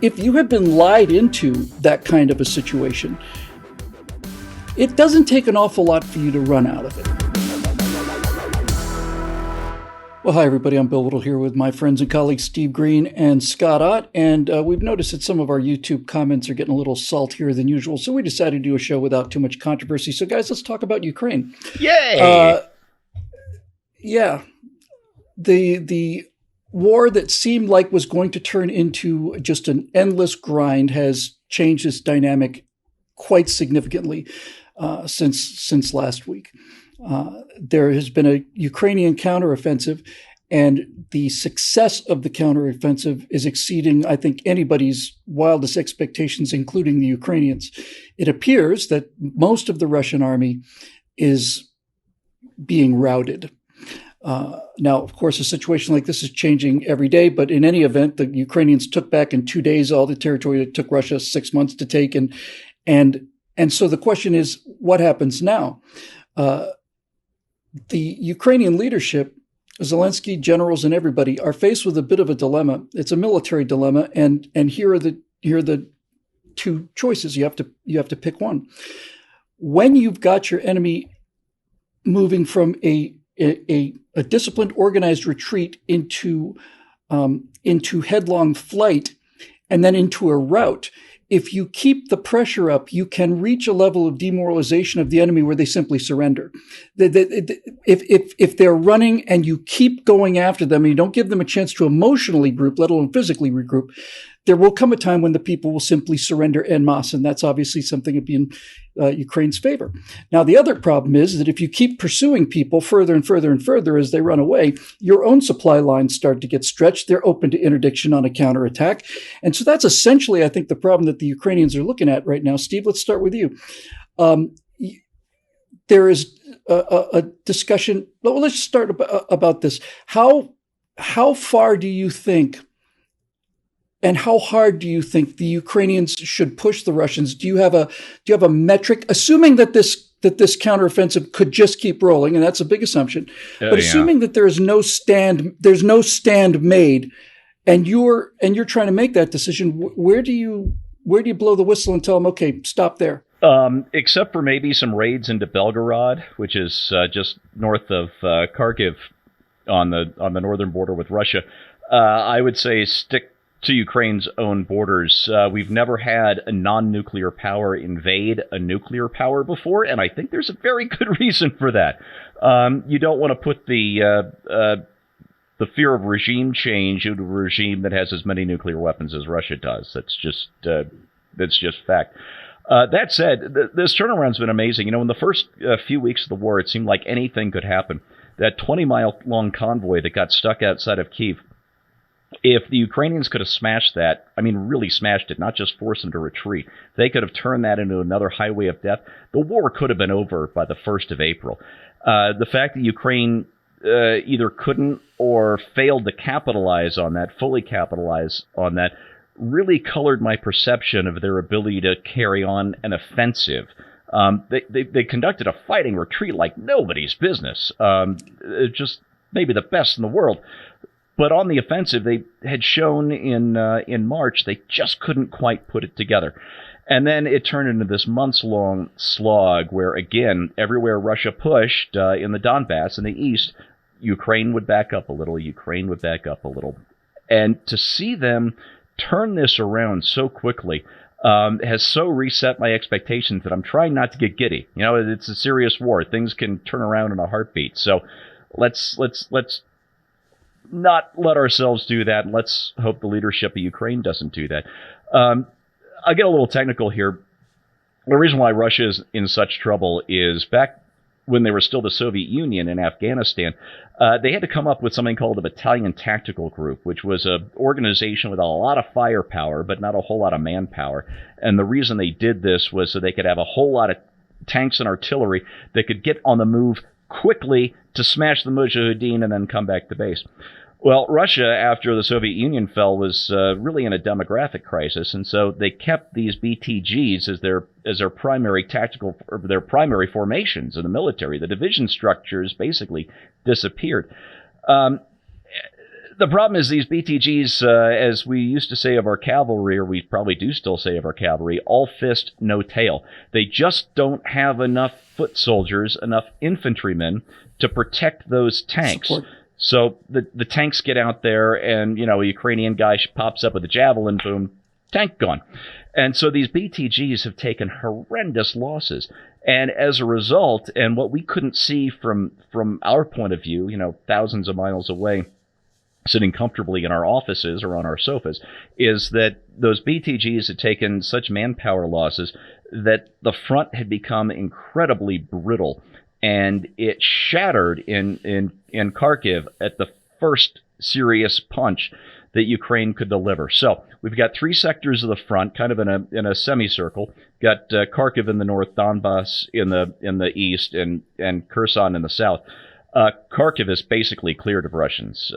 If you have been lied into that kind of a situation, it doesn't take an awful lot for you to run out of it. Well, hi, everybody. I'm Bill Whittle here with my friends and colleagues Steve Green and Scott Ott. And we've noticed that some of our YouTube comments are getting a little saltier than usual. So we decided to do a show without too much controversy. So, guys, let's talk about Ukraine. Yay! Yeah. The war that seemed like was going to turn into just an endless grind has changed its dynamic quite significantly since last week. There has been a Ukrainian counteroffensive, and the success of the counteroffensive is exceeding, I think, anybody's wildest expectations, including the Ukrainians. It appears that most of the Russian army is being routed. Now, of course, a situation like this is changing every day, but in any event, the Ukrainians took back in 2 days all the territory that took Russia 6 months to take. And so the question is, what happens now? The Ukrainian leadership, Zelensky, generals, and everybody are faced with a bit of a dilemma. It's a military dilemma, and here are the two choices. You have to pick one. When you've got your enemy moving from a disciplined, organized retreat into headlong flight and then into a rout, if you keep the pressure up, you can reach a level of demoralization of the enemy where they simply surrender. If they're running and you keep going after them and you don't give them a chance to emotionally group, let alone physically regroup, there will come a time when the people will simply surrender en masse, and that's obviously something that would be in Ukraine's favor. Now, the other problem is that if you keep pursuing people further and further and further as they run away, your own supply lines start to get stretched. They're open to interdiction on a counterattack. And so that's essentially, I think, the problem that the Ukrainians are looking at right now. Steve, let's start with you. There is a discussion. Well, let's start about this. How far do you think and how hard do you think the Ukrainians should push the Russians? Do you have a metric, assuming that this counteroffensive could just keep rolling, and that's a big assumption. But assuming that there's no stand made, and you're trying to make that decision, where do you blow the whistle and tell them, okay, stop there? Except for maybe some raids into Belgorod, which is just north of Kharkiv on the northern border with Russia, I would say stick to Ukraine's own borders. We've never had a non-nuclear power invade a nuclear power before, and I think there's a very good reason for that. You don't want to put the fear of regime change into a regime that has as many nuclear weapons as Russia does. That's just fact. That said, this turnaround's been amazing. You know, in the first few weeks of the war, it seemed like anything could happen. That 20-mile-long convoy that got stuck outside of Kyiv, if the Ukrainians could have smashed that, I mean really smashed it, not just forced them to retreat, they could have turned that into another highway of death. The war could have been over by the 1st of April. The fact that Ukraine either couldn't or failed to fully capitalize on that, really colored my perception of their ability to carry on an offensive. They conducted a fighting retreat like nobody's business. Just maybe the best in the world. But on the offensive, they had shown in March they just couldn't quite put it together. And then it turned into this months-long slog where, again, everywhere Russia pushed in the Donbass in the east, Ukraine would back up a little, And to see them turn this around so quickly has so reset my expectations that I'm trying not to get giddy. You know, it's a serious war. Things can turn around in a heartbeat. So let's not let ourselves do that. And let's hope the leadership of Ukraine doesn't do that. I'll get a little technical here. The reason why Russia is in such trouble is back when they were still the Soviet Union in Afghanistan, they had to come up with something called a Battalion Tactical Group, which was an organization with a lot of firepower, but not a whole lot of manpower. And the reason they did this was so they could have a whole lot of tanks and artillery that could get on the move quickly to smash the Mujahideen and then come back to base. Well, Russia, after the Soviet Union fell, was really in a demographic crisis, and so they kept these BTGs as their primary tactical, or their primary formations in the military. The division structures basically disappeared. The problem is these BTGs, as we used to say of our cavalry, or we probably do still say of our cavalry, all fist, no tail. They just don't have enough foot soldiers, enough infantrymen to protect those tanks. Support. So the tanks get out there and, a Ukrainian guy pops up with a javelin, boom, tank gone. And so these BTGs have taken horrendous losses. And as a result, and what we couldn't see from our point of view, thousands of miles away, sitting comfortably in our offices or on our sofas, is that those BTGs had taken such manpower losses that the front had become incredibly brittle, and it shattered in Kharkiv at the first serious punch that Ukraine could deliver. So we've got three sectors of the front, kind of in a semicircle. Got Kharkiv in the north, Donbass in the east, and Kherson in the south. Kharkiv is basically cleared of Russians.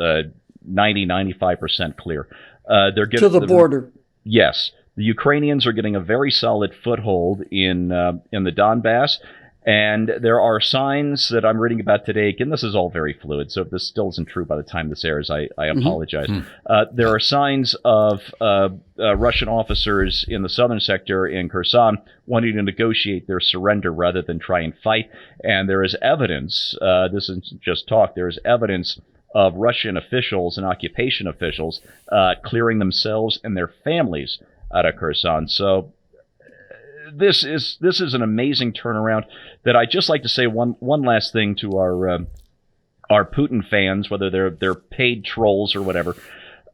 95% clear. They're getting to the border. Yes, the Ukrainians are getting a very solid foothold in the Donbass, and there are signs that I'm reading about today. Again, this is all very fluid, so if this still isn't true by the time this airs, I apologize. There are signs of Russian officers in the southern sector in Kherson wanting to negotiate their surrender rather than try and fight, and there is evidence, this isn't just talk, there is evidence of Russian officials and occupation officials clearing themselves and their families out of Kherson. So this is an amazing turnaround. That I'd just like to say one last thing to our Putin fans, whether they're paid trolls or whatever.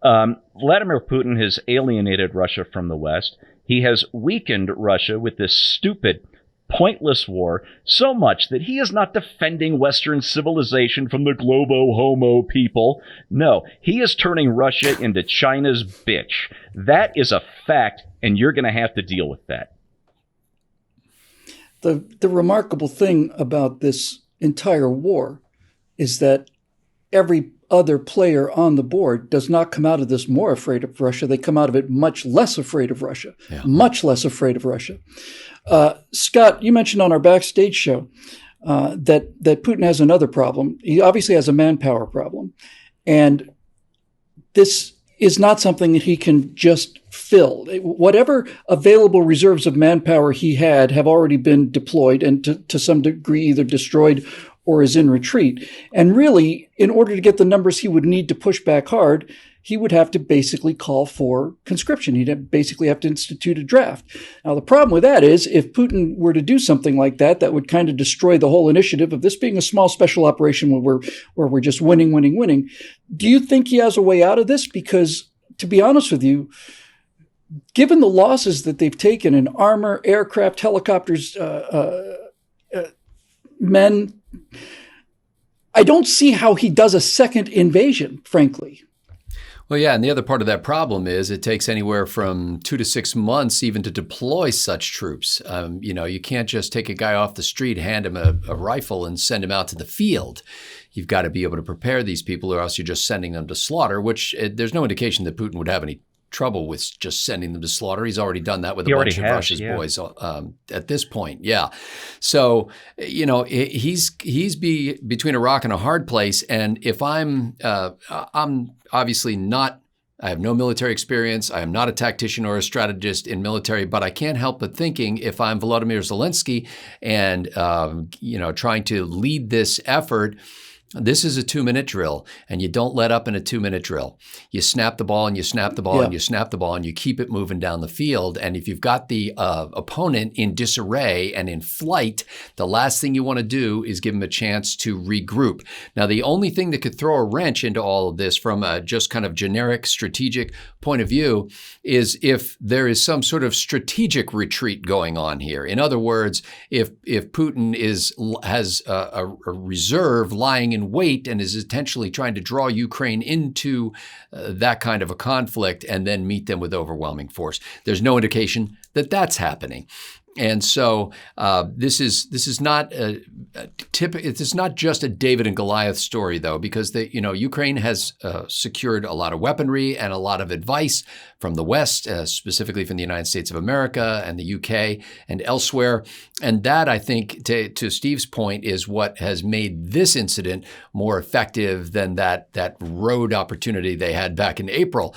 Vladimir Putin has alienated Russia from the West. He has weakened Russia with this stupid, pointless war so much that he is not defending Western civilization from the globo-homo people. No, he is turning Russia into China's bitch. That is a fact, and you're going to have to deal with that. The remarkable thing about this entire war is that every other player on the board does not come out of this more afraid of Russia. They come out of it much less afraid of Russia, much less afraid of Russia. Scott, you mentioned on our backstage show that Putin has another problem. He obviously has a manpower problem. And this is not something that he can just fill. Whatever available reserves of manpower he had have already been deployed and to some degree either destroyed or is in retreat. And really, in order to get the numbers he would need to push back hard, he would have to basically call for conscription. He'd basically have to institute a draft. Now, the problem with that is if Putin were to do something like that, that would kind of destroy the whole initiative of this being a small special operation where we're just winning. Do you think he has a way out of this? Because, to be honest with you, given the losses that they've taken in armor, aircraft, helicopters, men, I don't see how he does a second invasion, frankly. Well, yeah, and the other part of that problem is it takes anywhere from 2 to 6 months even to deploy such troops. You can't just take a guy off the street, hand him a rifle, and send him out to the field. You've got to be able to prepare these people, or else you're just sending them to slaughter, which there's no indication that Putin would have any trouble with just sending them to slaughter. He's already done that with a bunch of Russia's boys at this point. Yeah. So, he's between a rock and a hard place. And if I'm obviously not, I have no military experience. I am not a tactician or a strategist in military, but I can't help but thinking if I'm Volodymyr Zelensky and, trying to lead this effort, this is a 2-minute drill, and you don't let up in a 2-minute drill. You snap the ball and you snap the ball and you snap the ball and you keep it moving down the field. And if you've got the opponent in disarray and in flight, the last thing you want to do is give him a chance to regroup. Now, the only thing that could throw a wrench into all of this from a just kind of generic strategic point of view is if there is some sort of strategic retreat going on here. In other words, if Putin has a reserve lying in wait and is intentionally trying to draw Ukraine into that kind of a conflict and then meet them with overwhelming force. There's no indication that that's happening. And so this is not it's not just a David and Goliath story, though, because Ukraine has secured a lot of weaponry and a lot of advice from the West, specifically from the United States of America and the UK and elsewhere. And that, I think, to Steve's point, is what has made this incident more effective than that road opportunity they had back in April,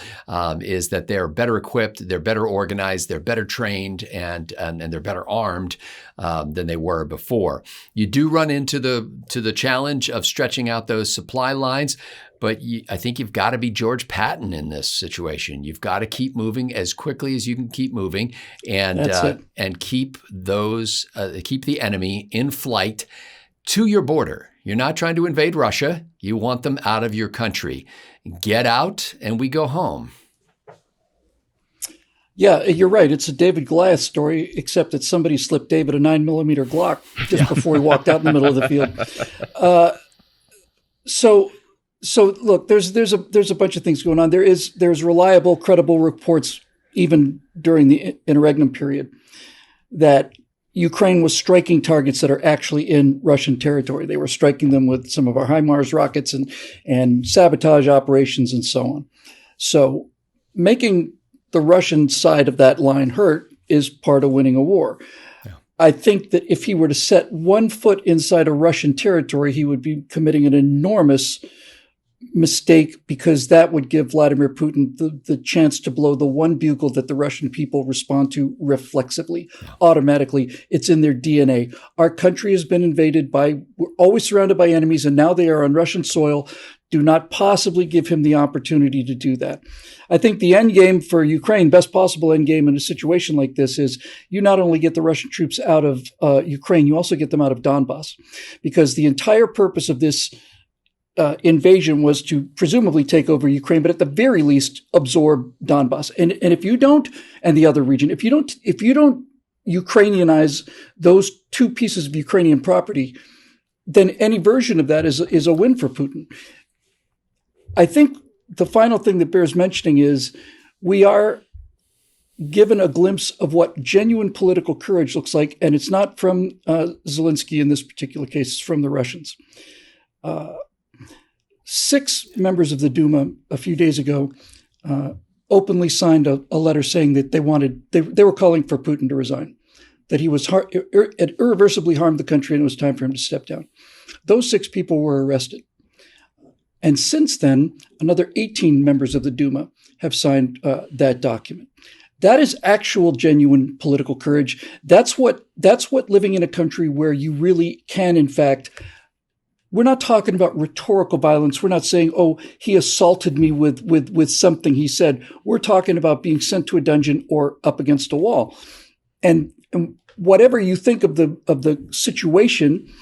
is that they're better equipped, they're better organized, they're better trained, and they're better armed than they were before. You do run into the challenge of stretching out those supply lines, but I think you've got to be George Patton in this situation. You've got to keep moving as quickly as you can keep moving, and keep the enemy in flight to your border. You're not trying to invade Russia. You want them out of your country. Get out, and we go home. Yeah, you're right. It's a David Goliath story, except that somebody slipped David a 9mm Glock just before he walked out in the middle of the field. So look, there's a bunch of things going on. There's reliable, credible reports even during the interregnum period that Ukraine was striking targets that are actually in Russian territory. They were striking them with some of our HIMARS rockets and sabotage operations and so on. So making the Russian side of that line hurt is part of winning a war. Yeah. I think that if he were to set one foot inside of Russian territory, he would be committing an enormous mistake, because that would give Vladimir Putin the chance to blow the one bugle that the Russian people respond to reflexively, automatically. It's in their DNA. Our country has been invaded we're always surrounded by enemies, and now they are on Russian soil. Do not possibly give him the opportunity to do that. I think the end game for Ukraine, best possible end game in a situation like this, is you not only get the Russian troops out of Ukraine, you also get them out of Donbass, because the entire purpose of this invasion was to presumably take over Ukraine, but at the very least absorb Donbass. And if you don't, and the other region, if you don't Ukrainianize those two pieces of Ukrainian property, then any version of that is a win for Putin. I think the final thing that bears mentioning is we are given a glimpse of what genuine political courage looks like, and it's not from Zelensky in this particular case, it's from the Russians. 6 members of the Duma a few days ago openly signed a letter saying that they were calling for Putin to resign, that he had irreversibly harmed the country and it was time for him to step down. Those 6 people were arrested. And since then, another 18 members of the Duma have signed that document. That is actual, genuine political courage. That's what living in a country where you really can, in fact, we're not talking about rhetorical violence. We're not saying, oh, he assaulted me with something he said. We're talking about being sent to a dungeon or up against a wall. And whatever you think of the situation,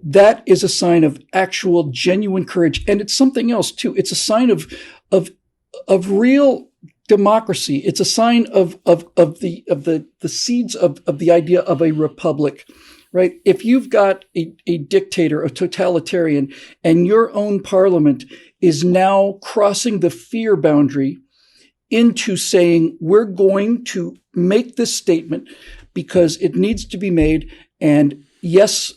that is a sign of actual, genuine courage. And it's something else too. It's a sign of real democracy. It's a sign of the seeds of the idea of a republic. Right? If you've got a dictator, a totalitarian, and your own parliament is now crossing the fear boundary into saying, we're going to make this statement because it needs to be made. And yes,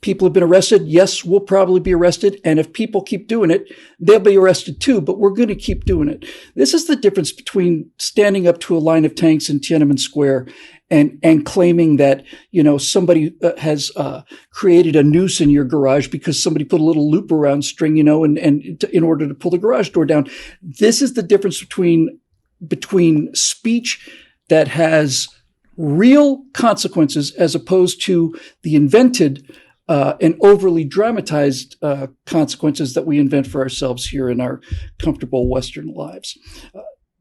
people have been arrested. Yes, we'll probably be arrested. And if people keep doing it, they'll be arrested too, but we're going to keep doing it. This is the difference between standing up to a line of tanks in Tiananmen Square and claiming that, somebody has created a noose in your garage because somebody put a little loop around string, and in order to pull the garage door down. This is the difference between speech that has real consequences as opposed to the invented and overly dramatized consequences that we invent for ourselves here in our comfortable Western lives.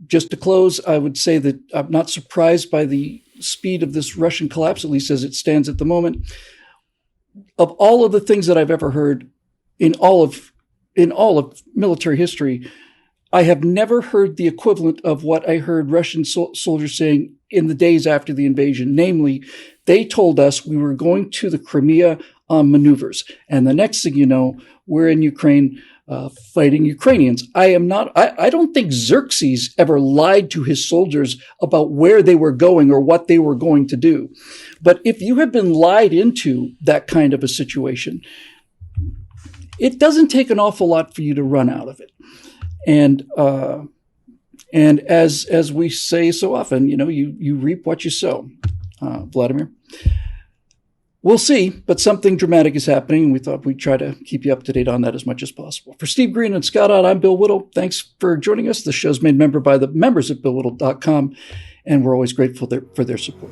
Just to close, I would say that I'm not surprised by the speed of this Russian collapse, at least as it stands at the moment. Of all of the things that I've ever heard in all of military history, I have never heard the equivalent of what I heard Russian soldiers saying in the days after the invasion. Namely, they told us we were going to the Crimea maneuvers. And the next thing you know, we're in Ukraine fighting Ukrainians. I don't think Xerxes ever lied to his soldiers about where they were going or what they were going to do. But if you have been lied into that kind of a situation, it doesn't take an awful lot for you to run out of it. And as we say so often, you reap what you sow. Vladimir. We'll see, but something dramatic is happening, and we thought we'd try to keep you up to date on that as much as possible. For Steve Green and Scott Ott, I'm Bill Whittle. Thanks for joining us. The show's made member by the members at BillWhittle.com, and we're always grateful for their support.